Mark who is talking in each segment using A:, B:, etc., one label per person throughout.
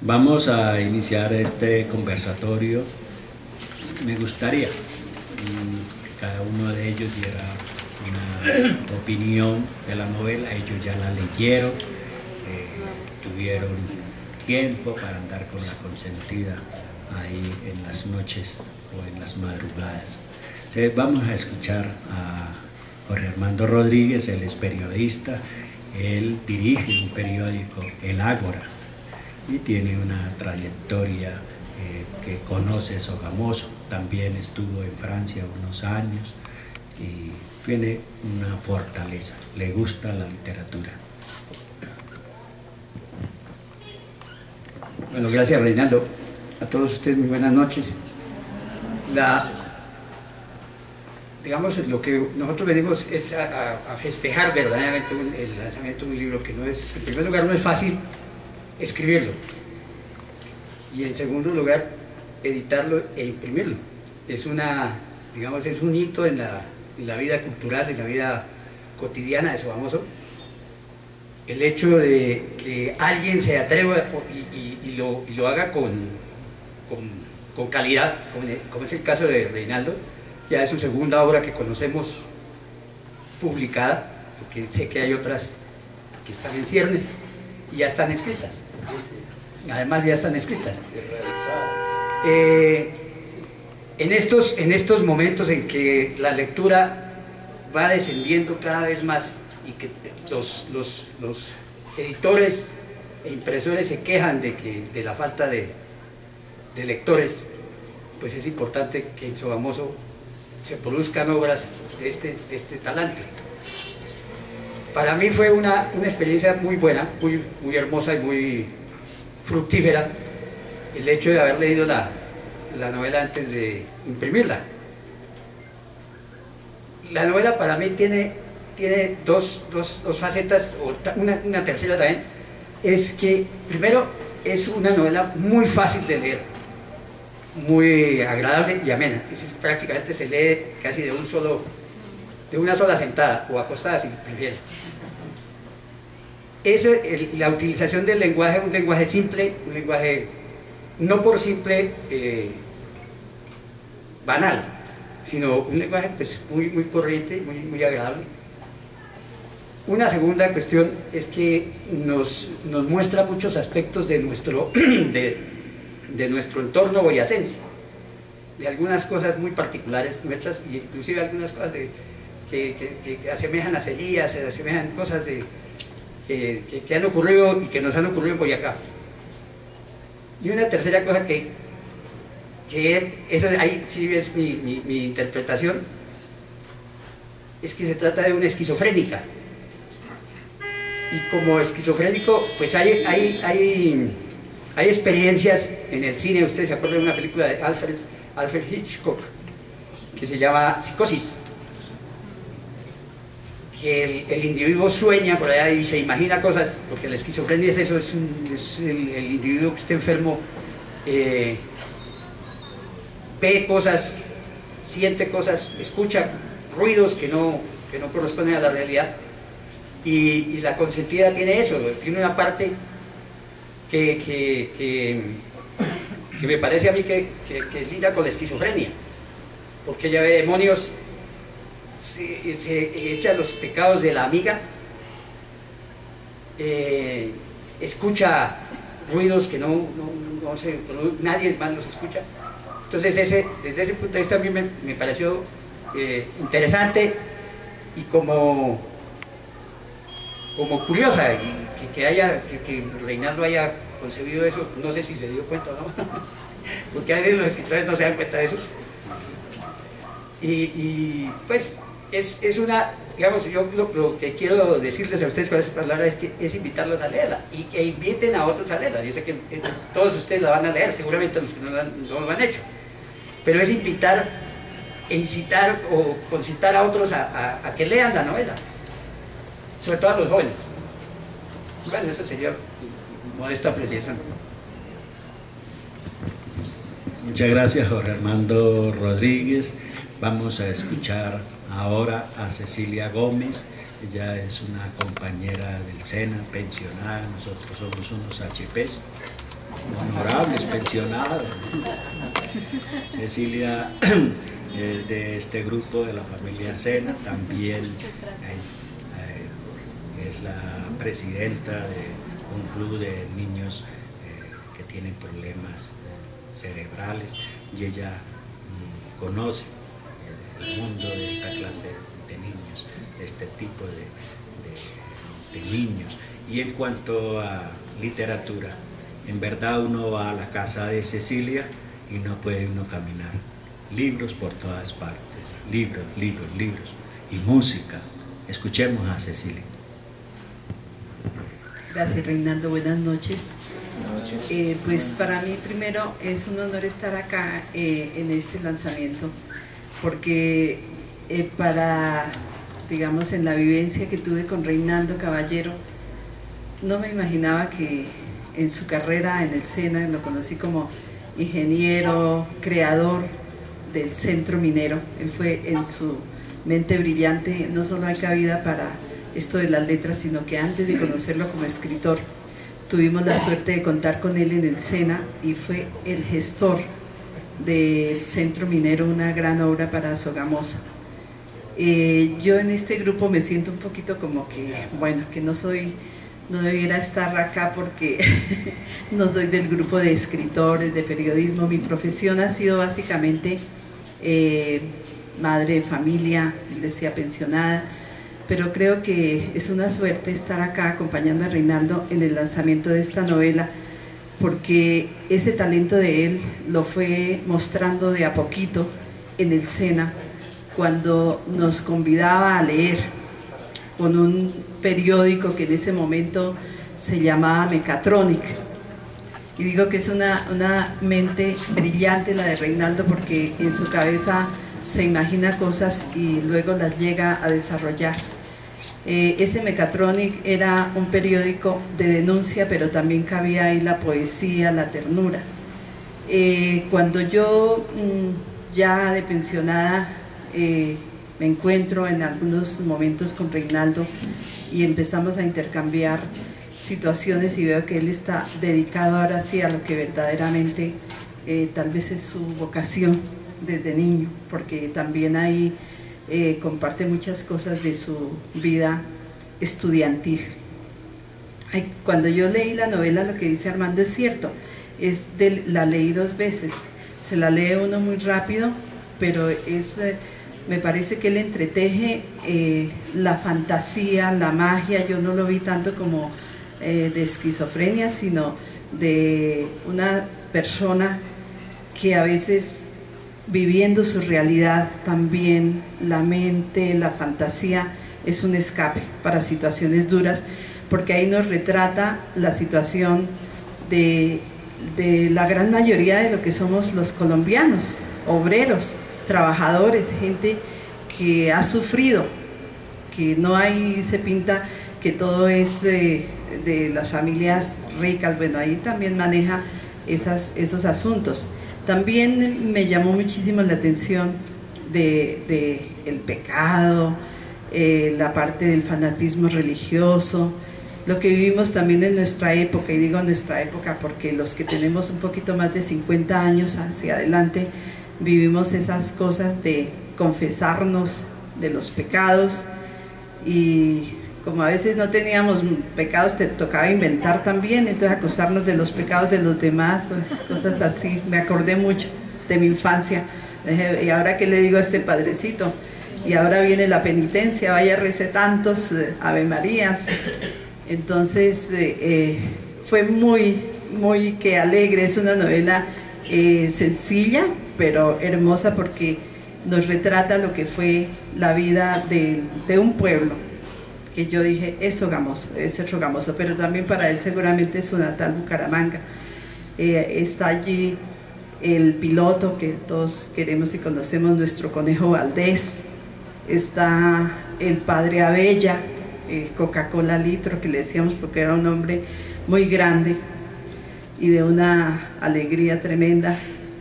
A: Vamos a iniciar este conversatorio. Me gustaría que cada uno de ellos diera una opinión de la novela. Ellos ya la leyeron, tuvieron tiempo para andar con la consentida ahí en las noches o en las madrugadas. Entonces vamos a escuchar a Jorge Armando Rodríguez. Él es periodista, él dirige un periódico, El Ágora, y tiene una trayectoria que conoce Sogamoso. También estuvo en Francia unos años y tiene una fortaleza, le gusta la literatura.
B: Bueno, gracias Reinaldo. A todos ustedes muy buenas noches. Digamos, lo que nosotros venimos es a festejar verdaderamente el lanzamiento de un libro que no es, en primer lugar, no es fácil escribirlo, y en segundo lugar, editarlo e imprimirlo. Es digamos, es un hito en la vida cultural, en la vida cotidiana de Sogamoso. El hecho de que alguien se atreva y lo haga con calidad, como es el caso de Reinaldo. Ya es su segunda obra que conocemos publicada, porque sé que hay otras que están en ciernes y ya están escritas. Además ya están escritas. En estos momentos en que la lectura va descendiendo cada vez más y que los editores e impresores se quejan de la falta de lectores, pues es importante que en Sogamoso se produzcan obras de este talante. Para mí fue una experiencia muy buena, muy hermosa y muy fructífera el hecho de haber leído la novela antes de imprimirla. La novela para mí tiene dos facetas, o una tercera también. Es que primero es una novela muy fácil de leer, muy agradable y amena. Prácticamente se lee casi de una sola sentada, o acostada si prefieren. La utilización del lenguaje, un lenguaje simple, un lenguaje no por simple banal, sino un lenguaje pues, muy corriente, muy agradable. Una segunda cuestión es que nos muestra muchos aspectos de nuestro entorno boyacense, de algunas cosas muy particulares nuestras, y inclusive algunas cosas que asemejan a Celías, se asemejan cosas que han ocurrido y que nos han ocurrido en Boyacá. Y una tercera cosa que eso ahí sí es mi interpretación, es que se trata de una esquizofrénica. Y como esquizofrénico, pues hay experiencias en el cine. Ustedes se acuerdan de una película de Alfred Hitchcock que se llama Psicosis, que el individuo sueña por allá y se imagina cosas, porque la esquizofrenia es eso, es el individuo que está enfermo, ve cosas, siente cosas, escucha ruidos que no corresponden a la realidad. Y la consentida tiene eso, tiene una parte que me parece a mí que es linda con la esquizofrenia, porque ella ve demonios, se echa los pecados de la amiga, escucha ruidos que nadie más los escucha. Entonces desde ese punto de vista a mí me pareció interesante y como curiosa, y que Reinaldo haya concebido eso. No sé si se dio cuenta o no, porque a veces los escritores no se dan cuenta de eso. Y pues es una, digamos, yo lo que quiero decirles a ustedes con esa palabra es invitarlos a leerla, y que inviten a otros a leerla. Yo sé que todos ustedes la van a leer, seguramente los que no lo han hecho, pero es invitar e incitar o concitar a otros a que lean la novela, sobre todo a los jóvenes. Bueno, eso sería modesta apreciación.
A: Muchas gracias, Jorge Armando Rodríguez. Vamos a escuchar ahora a Cecilia Gómez. Ella es una compañera del SENA, pensionada. Nosotros somos unos HPs. honorables, pensionados. Cecilia de este grupo de la familia Sena, también es la presidenta de un club de niños que tienen problemas cerebrales, y ella conoce el mundo de esta clase de niños, de este tipo de niños. Y en cuanto a literatura, en verdad uno va a la casa de Cecilia y no puede uno caminar. Libros por todas partes, libros, libros, libros, y música. Escuchemos a Cecilia.
C: Gracias, Reinaldo, buenas noches. Pues para mí primero es un honor estar acá en este lanzamiento, porque digamos, en la vivencia que tuve con Reinaldo Caballero, no me imaginaba que en su carrera en el SENA, lo conocí como ingeniero, creador del centro minero. Él fue, en su mente brillante, no solo hay cabida para esto de las letras, sino que antes de conocerlo como escritor, tuvimos la suerte de contar con él en el SENA y fue el gestor del centro minero, una gran obra para Sogamoso. Yo en este grupo me siento un poquito como que, bueno, que no debiera estar acá porque no soy del grupo de escritores, de periodismo. Mi profesión ha sido básicamente madre de familia, decía pensionada, pero creo que es una suerte estar acá acompañando a Reinaldo en el lanzamiento de esta novela, porque ese talento de él lo fue mostrando de a poquito en el SENA, cuando nos convidaba a leer con un periódico que en ese momento se llamaba Mechatronic. Y digo que es una mente brillante la de Reinaldo, porque en su cabeza se imagina cosas y luego las llega a desarrollar. Ese Mechatronic era un periódico de denuncia, pero también cabía ahí la poesía, la ternura. Cuando yo ya de pensionada me encuentro en algunos momentos con Reinaldo y empezamos a intercambiar situaciones y veo que él está dedicado ahora sí a lo que verdaderamente tal vez es su vocación desde niño, porque también ahí comparte muchas cosas de su vida estudiantil. Cuando yo leí la novela, lo que dice Armando es cierto, la leí 2 veces, se la lee uno muy rápido, pero me parece que él entreteje la fantasía, la magia. Yo no lo vi tanto como de esquizofrenia, sino de una persona que a veces, viviendo su realidad, también la mente, la fantasía es un escape para situaciones duras, porque ahí nos retrata la situación de la gran mayoría de lo que somos los colombianos, obreros, trabajadores, gente que ha sufrido, que no hay, se pinta que todo es de las familias ricas. Bueno, ahí también maneja esos asuntos. También me llamó muchísimo la atención de el pecado, la parte del fanatismo religioso, lo que vivimos también en nuestra época, y digo nuestra época porque los que tenemos un poquito más de 50 años hacia adelante, vivimos esas cosas de confesarnos de los pecados, y como a veces no teníamos pecados, te tocaba inventar también, entonces acusarnos de los pecados de los demás, cosas así. Me acordé mucho de mi infancia. Y ahora, ¿qué le digo a este padrecito? Y ahora viene la penitencia, vaya, recé tantos Ave Marías. Entonces fue muy que alegre. Es una novela sencilla pero hermosa, porque nos retrata lo que fue la vida de un pueblo, que yo dije, es Sogamoso, debe ser Sogamoso, pero también para él seguramente es su natal Bucaramanga. Está allí el piloto que todos queremos y conocemos, nuestro Conejo Valdés. Está el padre Abella, Coca-Cola litro, que le decíamos porque era un hombre muy grande y de una alegría tremenda.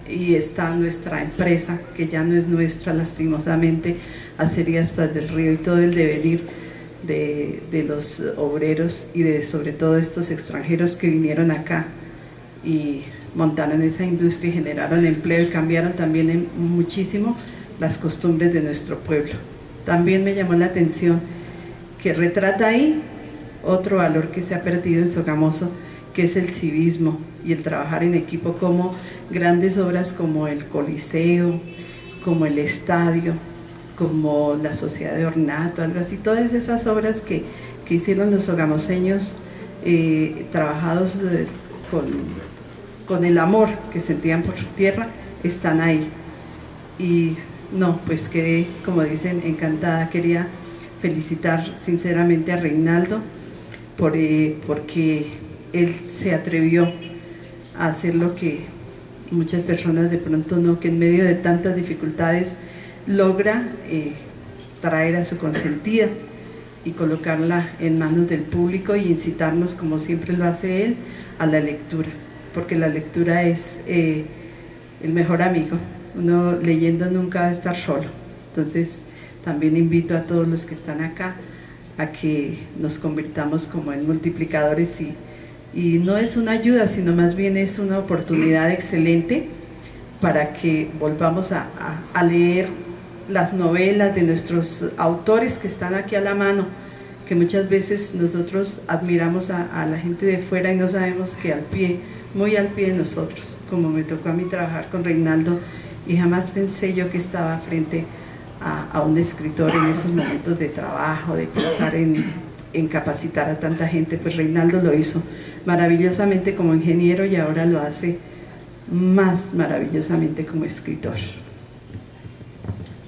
C: Y está nuestra empresa, que ya no es nuestra lastimosamente, Acerías Plas del Río, y todo el devenir de los obreros y de sobre todo estos extranjeros que vinieron acá y montaron esa industria y generaron empleo y cambiaron también muchísimo las costumbres de nuestro pueblo. También me llamó la atención que retrata ahí otro valor que se ha perdido en Sogamoso, que es el civismo y el trabajar en equipo, como grandes obras como el Coliseo, como el Estadio, como la Sociedad de Ornato, algo así, todas esas obras que hicieron los sogamoseños, trabajados con el amor que sentían por su tierra, están ahí. Y no, pues quedé, como dicen, encantada. Quería felicitar sinceramente a Reinaldo porque él se atrevió a hacer lo que muchas personas de pronto no, que en medio de tantas dificultades logra traer a su consentida y colocarla en manos del público y incitarnos, como siempre lo hace él, a la lectura, porque la lectura es el mejor amigo. Uno leyendo nunca va a estar solo. Entonces también invito a todos los que están acá a que nos convirtamos como en multiplicadores y no es una ayuda, sino más bien es una oportunidad excelente para que volvamos a leer las novelas de nuestros autores que están aquí a la mano, que muchas veces nosotros admiramos a la gente de fuera y no sabemos que muy al pie de nosotros, como me tocó a mí trabajar con Reinaldo, y jamás pensé yo que estaba frente a un escritor en esos momentos de trabajo, de pensar en capacitar a tanta gente. Pues Reinaldo lo hizo maravillosamente como ingeniero y ahora lo hace más maravillosamente como escritor.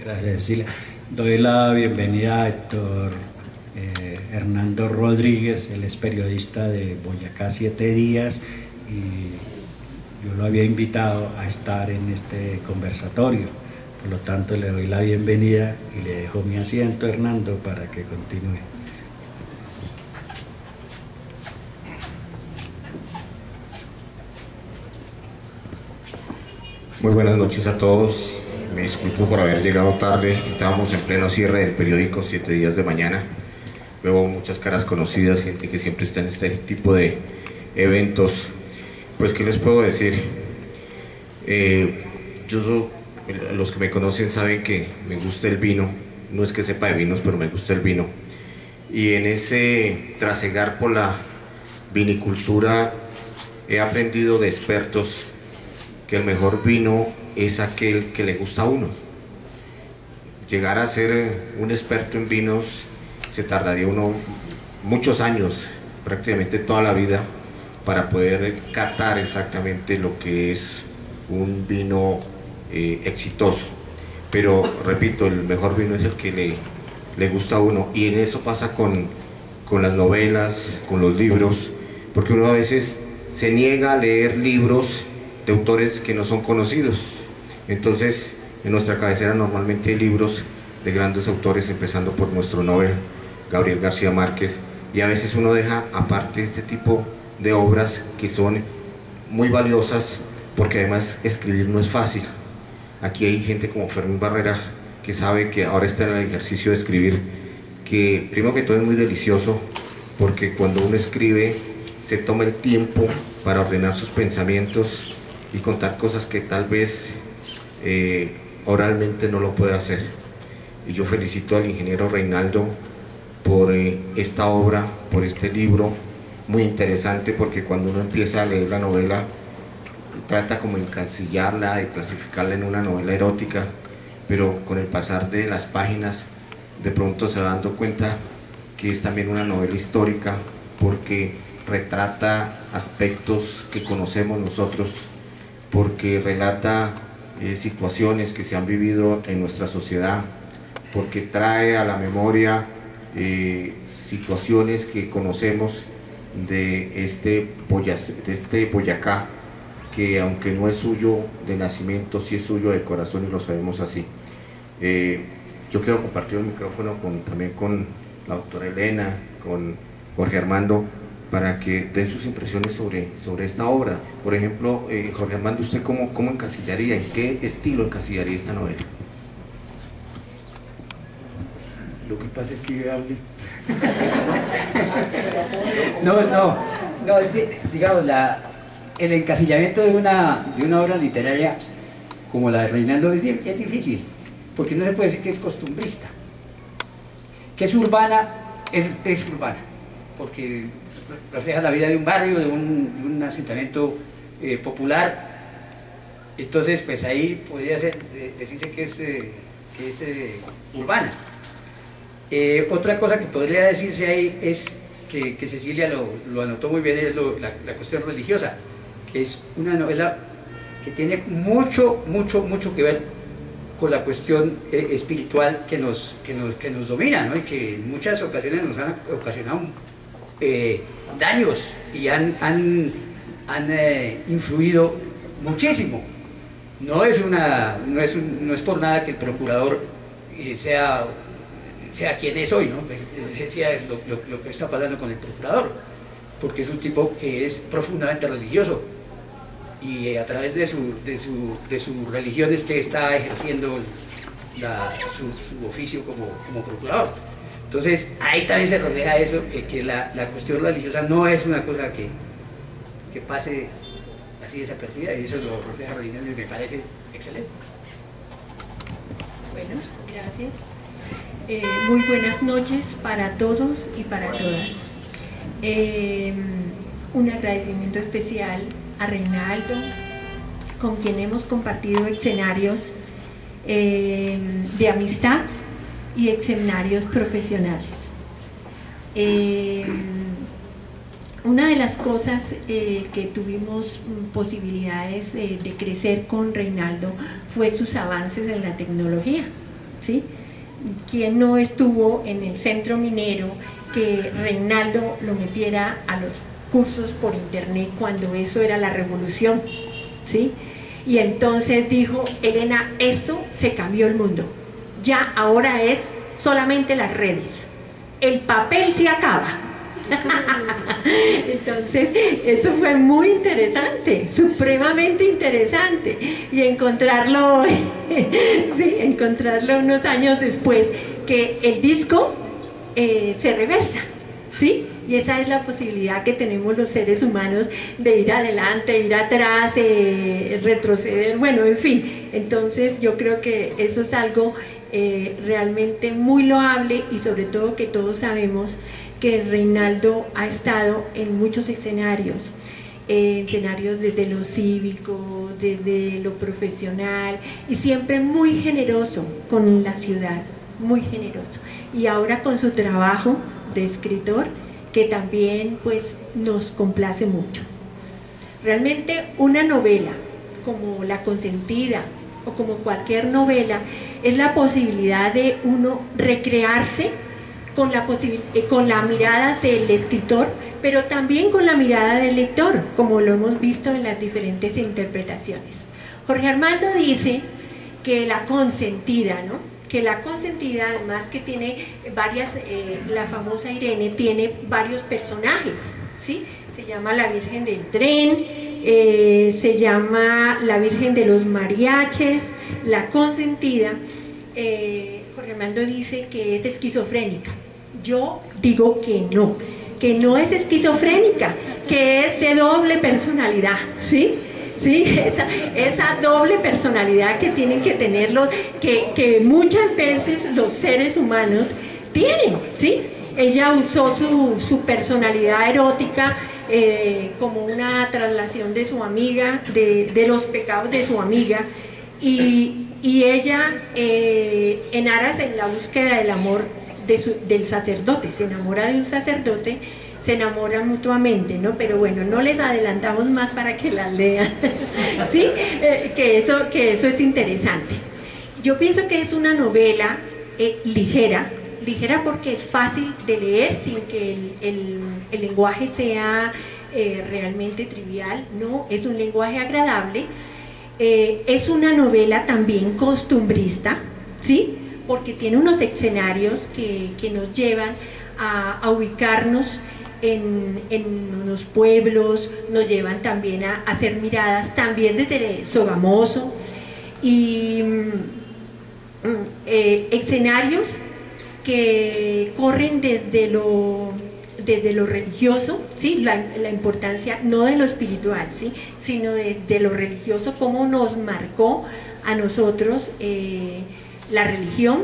A: Gracias, Cecilia. Doy la bienvenida a Héctor Hernando Rodríguez. Él es periodista de Boyacá 7 días y yo lo había invitado a estar en este conversatorio. Por lo tanto, le doy la bienvenida y le dejo mi asiento, Hernando, para que continúe.
D: Muy buenas noches a todos. Me disculpo por haber llegado tarde. Estábamos en pleno cierre del periódico 7 días de mañana. Veo muchas caras conocidas, gente que siempre está en este tipo de eventos. Pues, ¿qué les puedo decir? Los que me conocen saben que me gusta el vino. No es que sepa de vinos, pero me gusta el vino. Y en ese trasegar por la vinicultura he aprendido de expertos que el mejor vino es aquel que le gusta a uno. Llegar a ser un experto en vinos se tardaría uno muchos años, prácticamente toda la vida, para poder catar exactamente lo que es un vino exitoso. Pero repito, el mejor vino es el que le gusta a uno, y en eso pasa con las novelas, con los libros, porque uno a veces se niega a leer libros de autores que no son conocidos. Entonces, en nuestra cabecera normalmente hay libros de grandes autores, empezando por nuestro Nobel, Gabriel García Márquez, y a veces uno deja aparte este tipo de obras que son muy valiosas, porque además escribir no es fácil. Aquí hay gente como Fermín Barrera, que sabe que ahora está en el ejercicio de escribir, que primero que todo es muy delicioso, porque cuando uno escribe se toma el tiempo para ordenar sus pensamientos y contar cosas que tal vez oralmente no lo puede hacer. Y yo felicito al ingeniero Reinaldo por esta obra, por este libro muy interesante, porque cuando uno empieza a leer la novela trata como de encasillarla, de clasificarla en una novela erótica, pero con el pasar de las páginas de pronto se va dando cuenta que es también una novela histórica, porque retrata aspectos que conocemos nosotros, porque relata situaciones que se han vivido en nuestra sociedad, porque trae a la memoria situaciones que conocemos de este Boyacá, que aunque no es suyo de nacimiento, sí es suyo de corazón, y lo sabemos así. Yo quiero compartir el micrófono también con la doctora Elena, con Jorge Armando, para que den sus impresiones sobre esta obra. Por ejemplo, Jorge Armando, ¿usted cómo encasillaría, en qué estilo encasillaría esta novela?
B: Lo que pasa es que yo hable. No, digamos, el encasillamiento de una obra literaria como la de Reinaldo es difícil, porque no se puede decir que es costumbrista. Que es urbana, es urbana, porque refleja la vida de un barrio, de un asentamiento popular. Entonces, pues ahí podría decirse que es urbana. Otra cosa que podría decirse ahí es que Cecilia lo anotó muy bien, es la cuestión religiosa, que es una novela que tiene mucho que ver con la cuestión espiritual que nos domina, ¿no? Y que en muchas ocasiones nos han ocasionado daños y han influido muchísimo. No es por nada que el procurador sea quien es hoy, ¿no? Decía lo que está pasando con el procurador, porque es un tipo que es profundamente religioso y a través de su religión es que está ejerciendo su oficio como procurador. Entonces ahí también se refleja eso, que la cuestión religiosa no es una cosa que pase así desapercibida, y eso lo refleja Reinaldo y me parece excelente.
E: Bueno, gracias. Muy buenas noches para todos y para todas. Un agradecimiento especial a Reinaldo, con quien hemos compartido escenarios de amistad y escenarios profesionales. Una de las cosas que tuvimos posibilidades de crecer con Reinaldo fue sus avances en la tecnología, ¿sí? ¿Quién no estuvo en el centro minero que Reinaldo lo metiera a los cursos por internet cuando eso era la revolución, ¿sí? Y entonces dijo, Elena, esto se cambió el mundo, ya ahora es solamente las redes, el papel se acaba. Entonces eso fue muy interesante, supremamente interesante, y encontrarlo sí, encontrarlo unos años después, que el disco se reversa, ¿sí? Y esa es la posibilidad que tenemos los seres humanos de ir adelante, ir atrás, retroceder, bueno, en fin. Entonces yo creo que eso es algo realmente muy loable, y sobre todo que todos sabemos que Reinaldo ha estado en muchos escenarios, escenarios desde lo cívico, desde lo profesional, y siempre muy generoso con la ciudad, muy generoso. Y ahora con su trabajo de escritor, que también pues nos complace mucho. Realmente una novela como La Consentida o como cualquier novela es la posibilidad de uno recrearse con la mirada del escritor, pero también con la mirada del lector, como lo hemos visto en las diferentes interpretaciones. Jorge Armando dice que La Consentida, ¿no? Que La Consentida, además que tiene varias, la famosa Irene tiene varios personajes, ¿sí? Se llama la Virgen del Tren, se llama la Virgen de los Mariaches, La Consentida. Jorge Armando dice que es esquizofrénica. Yo digo que no es esquizofrénica, que es de doble personalidad, ¿sí? Sí, esa doble personalidad que tienen que tener que muchas veces los seres humanos tienen, ¿sí? Ella usó su personalidad erótica como una traslación de su amiga, de los pecados de su amiga, y ella en aras, en la búsqueda del amor del sacerdote, se enamora de un sacerdote, se enamoran mutuamente, ¿no? Pero bueno, no les adelantamos más para que las lean, ¿sí? Que eso es interesante. Yo pienso que es una novela ligera porque es fácil de leer sin que el lenguaje sea realmente trivial, ¿no? Es un lenguaje agradable. Es una novela también costumbrista, ¿sí? Porque tiene unos escenarios que nos llevan a ubicarnos en unos pueblos, nos llevan también a hacer miradas también desde Sogamoso, y escenarios que corren desde lo desde lo religioso, ¿sí? La importancia no de lo espiritual, ¿sí? Sino de lo religioso, cómo nos marcó a nosotros la religión,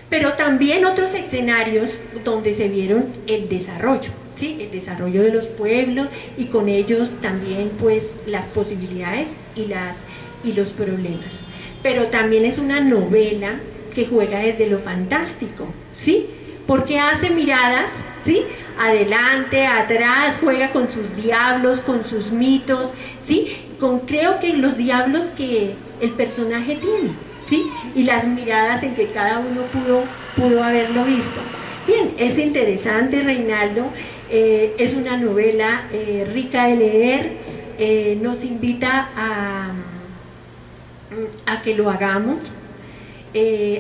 E: pero también otros escenarios donde se vieron el desarrollo, ¿sí? El desarrollo de los pueblos y con ellos también pues las posibilidades y los problemas. Pero también es una novela que juega desde lo fantástico, ¿sí? Porque hace miradas, ¿sí? Adelante, atrás, juega con sus diablos, con sus mitos, ¿sí? Creo que los diablos que el personaje tiene, ¿sí? Y las miradas en que cada uno pudo haberlo visto. Bien, es interesante, Reinaldo, es una novela rica de leer, nos invita a que lo hagamos,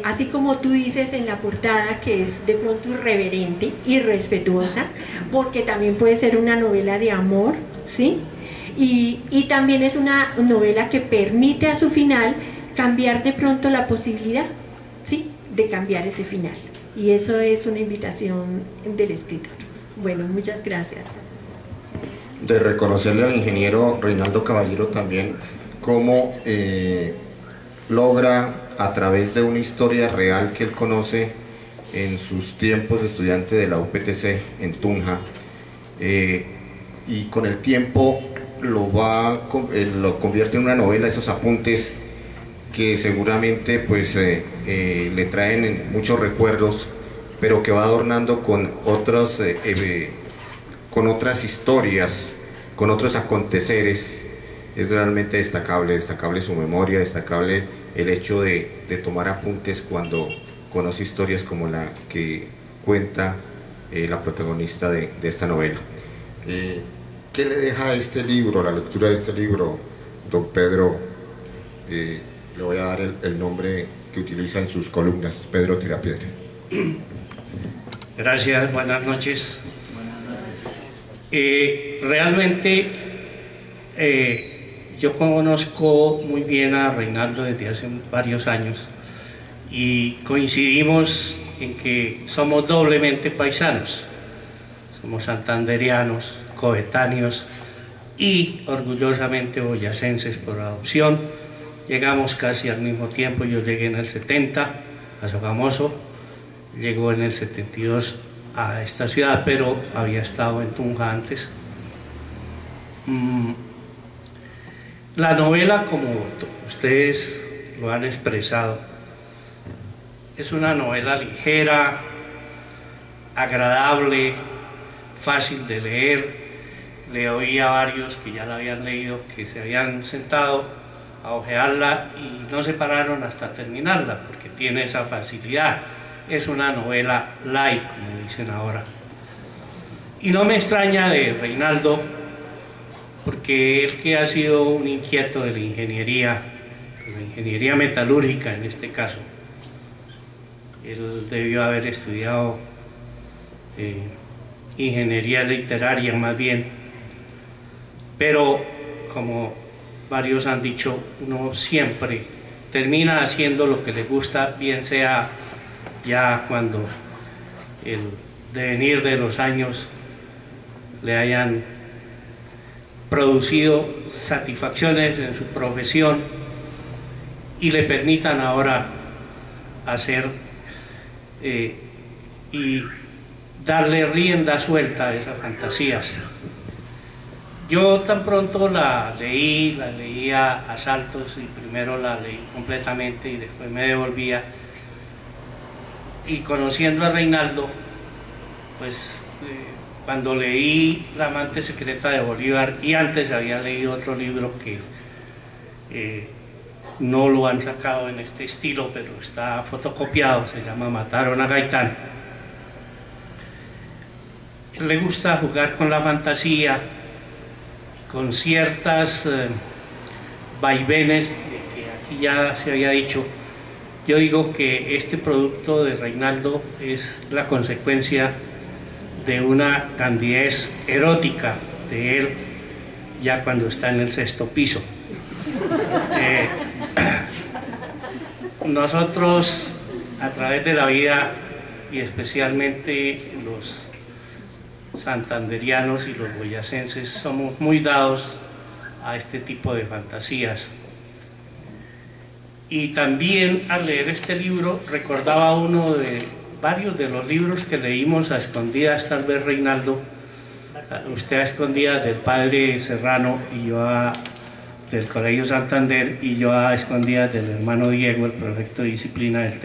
E: así como tú dices en la portada, que es de pronto irreverente y respetuosa, porque también puede ser una novela de amor, ¿sí? Y también es una novela que permite a su final cambiar de pronto la posibilidad, ¿sí? De cambiar ese final. Y eso es una invitación del escritor. Bueno, muchas gracias.
D: De reconocerle al ingeniero Reinaldo Caballero también cómo logra, a través de una historia real que él conoce en sus tiempos de estudiante de la UPTC en Tunja, y con el tiempo lo convierte en una novela, esos apuntes que seguramente pues le traen muchos recuerdos, pero que va adornando con otras historias, con otros aconteceres. Es realmente destacable su memoria, destacable el hecho de tomar apuntes cuando conoce historias como la que cuenta la protagonista de esta novela. ¿Qué le deja este libro, la lectura de este libro, don Pedro? Le voy a dar el nombre que utiliza en sus columnas, Pedro Tirapiedras.
F: Gracias, buenas noches. Realmente yo conozco muy bien a Reinaldo desde hace varios años y coincidimos en que somos doblemente paisanos, somos santanderianos, coetáneos y orgullosamente boyacenses por adopción. Llegamos casi al mismo tiempo, yo llegué en el 70 a Sogamoso, llegó en el 72 a esta ciudad, pero había estado en Tunja antes. La novela, como ustedes lo han expresado, es una novela ligera, agradable, fácil de leer. Le oí a varios que ya la habían leído, que se habían sentado a hojearla y no se pararon hasta terminarla, porque tiene esa facilidad. Es una novela light, como dicen ahora. Y no me extraña de Reinaldo, porque él, que ha sido un inquieto de la ingeniería metalúrgica en este caso, él debió haber estudiado ingeniería literaria más bien, pero como varios han dicho, uno siempre termina haciendo lo que le gusta, bien sea ya cuando el devenir de los años le hayan producido satisfacciones en su profesión y le permitan ahora hacer y darle rienda suelta a esas fantasías. Yo tan pronto la leía a saltos, y primero la leí completamente y después me devolvía, y conociendo a Reinaldo, pues cuando leí La amante secreta de Bolívar, y antes había leído otro libro que no lo han sacado en este estilo, pero está fotocopiado, se llama Mataron a Gaitán. Le gusta jugar con la fantasía, con ciertas vaivenes que aquí ya se había dicho. Yo digo que este producto de Reinaldo es la consecuencia de una candidez erótica de él ya cuando está en el 6º piso. Nosotros, a través de la vida, y especialmente los santanderianos y los boyacenses somos muy dados a este tipo de fantasías. Y también al leer este libro recordaba uno de varios de los libros que leímos a escondidas, tal vez Reinaldo, usted a escondidas del padre Serrano y yo del Colegio Santander, y yo a escondidas del hermano Diego, el prefecto de disciplina del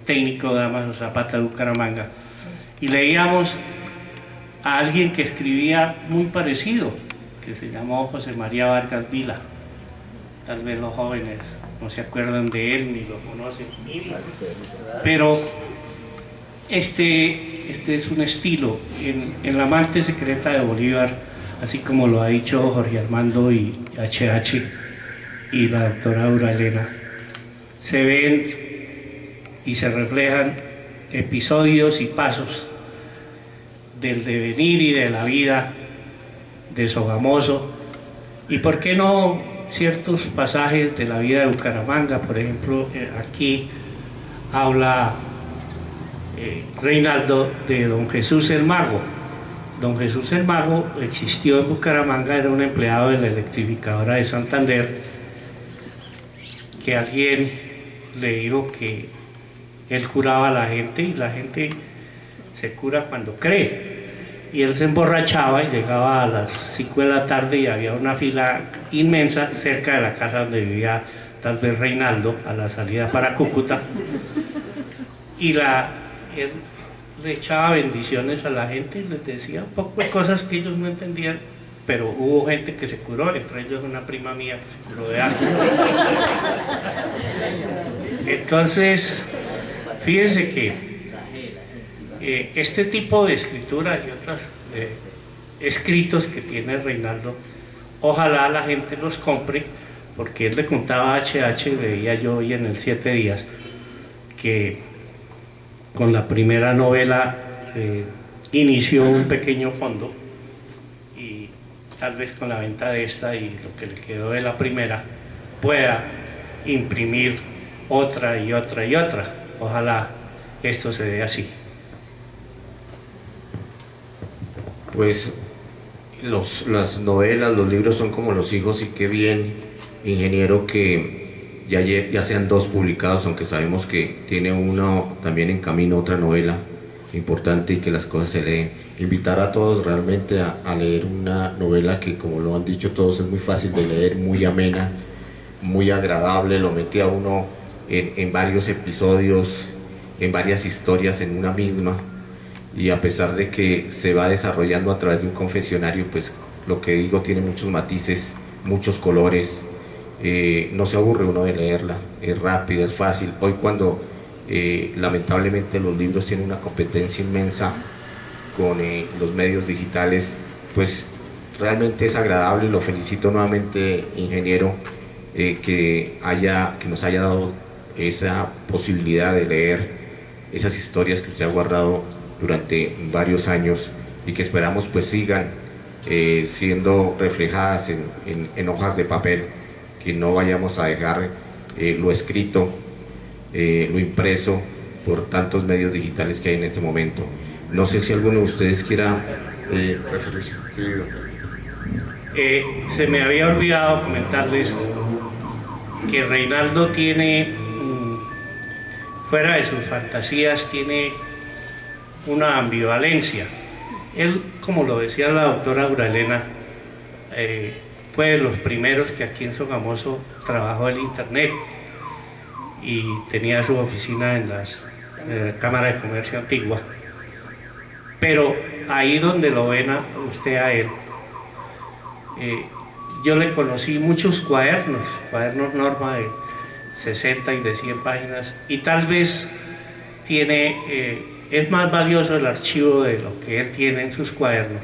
F: técnico Damaso Zapata de Bucaramanga, y leíamos a alguien que escribía muy parecido, que se llamó José María Vargas Vila. Tal vez los jóvenes no se acuerdan de él ni lo conocen, pero este es un estilo en la amante secreta de Bolívar, así como lo ha dicho Jorge Armando y HH y la doctora Aura Elena. Se ven y se reflejan episodios y pasos del devenir y de la vida de Sogamoso, y por qué no ciertos pasajes de la vida de Bucaramanga. Por ejemplo, aquí habla Reinaldo de don Jesús el Mago. Don Jesús el Mago existió en Bucaramanga, era un empleado de la electrificadora de Santander, que alguien le dijo que él curaba a la gente, y la gente se cura cuando cree. Y él se emborrachaba y llegaba a las 5 de la tarde y había una fila inmensa cerca de la casa donde vivía tal vez Reinaldo, a la salida para Cúcuta, y él le echaba bendiciones a la gente y les decía un poco de cosas que ellos no entendían, pero hubo gente que se curó, entre ellos una prima mía que se curó de algo. Entonces, fíjense que este tipo de escritura y otros escritos que tiene Reinaldo, ojalá la gente los compre, porque él le contaba a HH, veía yo hoy en el 7 días, que con la primera novela inició un pequeño fondo, y tal vez con la venta de esta y lo que le quedó de la primera pueda imprimir otra y otra y otra. Ojalá esto se dé así.
D: Pues las novelas, los libros son como los hijos, y qué bien, ingeniero, que ya sean 2 publicados, aunque sabemos que tiene uno también en camino, otra novela importante, y que las cosas se leen. Invitar a todos realmente a leer una novela que, como lo han dicho todos, es muy fácil de leer, muy amena, muy agradable, lo mete a uno en varios episodios, en varias historias en una misma. Y a pesar de que se va desarrollando a través de un confesionario, pues lo que digo, tiene muchos matices, muchos colores, no se aburre uno de leerla, es rápida, es fácil. Hoy, cuando lamentablemente los libros tienen una competencia inmensa con los medios digitales, pues realmente es agradable. Lo felicito nuevamente, ingeniero, que nos haya dado esa posibilidad de leer esas historias que usted ha guardado durante varios años, y que esperamos pues sigan siendo reflejadas en hojas de papel, que no vayamos a dejar lo escrito, lo impreso, por tantos medios digitales que hay en este momento. No sé si alguno de ustedes quiera referirse.
F: Se me había olvidado comentarles que Reinaldo tiene, fuera de sus fantasías, tiene una ambivalencia. Él, como lo decía la doctora Aura Elena, fue de los primeros que aquí en Sogamoso trabajó el internet y tenía su oficina en la Cámara de Comercio Antigua. Pero ahí donde lo ven a usted a él, yo le conocí muchos cuadernos Norma de 60 y de 100 páginas, y tal vez es más valioso el archivo de lo que él tiene en sus cuadernos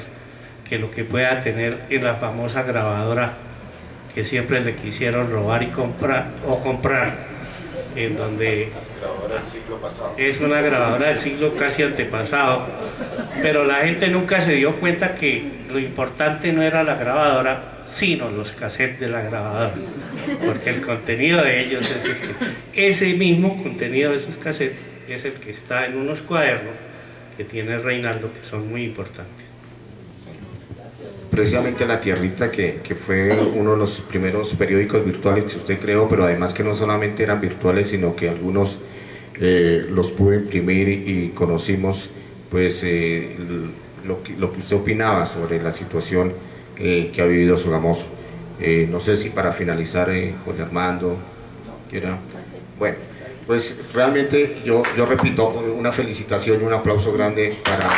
F: que lo que pueda tener en la famosa grabadora que siempre le quisieron robar y comprar, en donde es una grabadora del siglo casi antepasado, pero la gente nunca se dio cuenta que lo importante no era la grabadora, sino los cassettes de la grabadora, porque el contenido de ellos ese mismo contenido de esos cassettes es el que está en unos cuadernos que tiene Reinaldo, que son muy importantes.
D: precisamente La Tierrita, que fue uno de los primeros periódicos virtuales que usted creó, pero además que no solamente eran virtuales, sino que algunos los pude imprimir y conocimos pues lo que usted opinaba sobre la situación que ha vivido Sogamoso. No sé si para finalizar, Jorge Armando, quiera. Bueno, pues realmente yo repito, una felicitación y un aplauso grande para